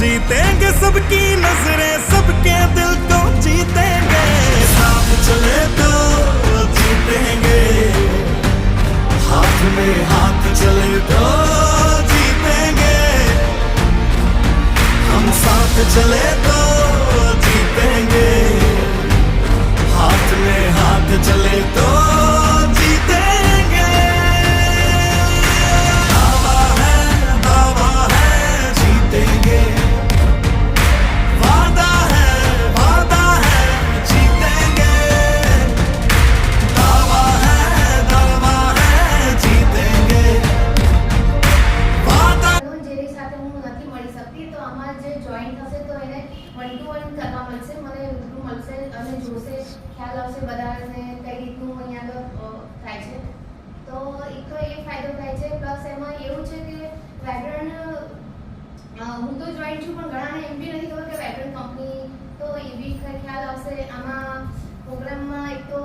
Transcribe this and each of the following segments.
जीतेंगे सबकी नजरें सबके दिल को जीतेंगे साथ चले तो जीतेंगे हाथ में हाथ चले तो जीतेंगे हम साथ चले तो जीतेंगे हाथ में हाथ चले तो जीतेंगे दावा है जीतेंगे वादा है जीतेंगे दावा है जीतेंगे वादा જેની સાથે હું નથી મળી શકતી તો આમાં જે જોઈન થશે તો એને 1-to-1 કરવા મળશે મને રૂબરૂ મળશે અને જોશે ખ્યાલ આવશે બધાને કઈ રીતનું અહીંયા આગળ થાય છે તો એક તો એ ફાયદો થાય છે પ્લસ એમાં એવું છે કે વાઇબ્રન્ટ હું તો જોઈન છું પણ ઘણાને એમ બી નથી ખબર કે વાઇબ્રન્ટ કંપની તો એ બી ખ્યાલ આવશે આમાં પ્રોગ્રામમાં એક તો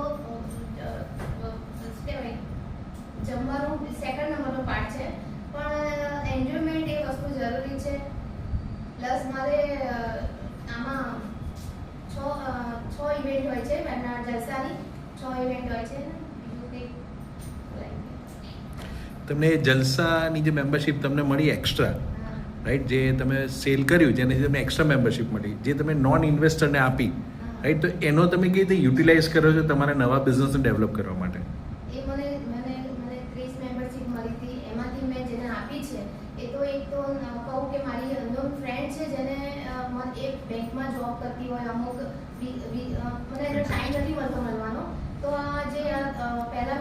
જમવાનું સેકન્ડ નંબરનો પાર્ટ છે પણ એન્જોયમેન્ટ એ વસ્તુ જરૂરી છે પ્લસ મારે આમાં 6 ઇવેન્ટ હોય છે વેબનાર જલસાની 6 ઇવેન્ટ હોય છે બીજું કંઈક તમને એ જલસાની જે મેમ્બરશિપ તમને મળી એક્સ્ટ્રા રાઈટ જે તમે સેલ કર્યું જેનાથી તમને એક્સ્ટ્રા મેમ્બરશિપ મળી જે તમે નોન ઇન્વેસ્ટરને આપી રાઈટ તો એનો તમે કેવી રીતે યુટિલાઇઝ કરો છો તમારા નવા બિઝનેસને ડેવલપ કરવા માટે એ મને 30 મેમ્બરશિપ મળી હતી એમાંથી મેં જેને આપી છે એ તો એક તો કહું કે મારી અનનોન ફ્રેન્ડ છે જેને એ બેંકમાં જોબ કરતી હોય અમુક મને એનો ટાઈમ નથી મળતો મળવાનો તો આ જે પહેલા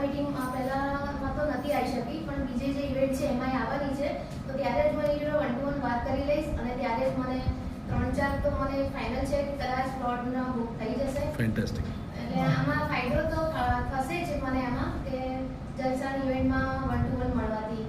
પહેલામાં તો નથી આવી શકી પણ બીજી જે ઇવેન્ટ છે એમાં આવવાની છે તો ત્યારે જ હું એની જોડે 1-to-1 વાત કરી લઈશ અને ત્યારે જ મને 3-4 તો મને ફાઇનલ છે કે કદાચ સ્લોટનો બુક થઈ જશે ફેન્ટાસ્ટિક એટલે આમાં ફાયદો તો થશે જ મને આમાં કે જલસાની ઇવેન્ટમાં 1-to-1 મળવાથી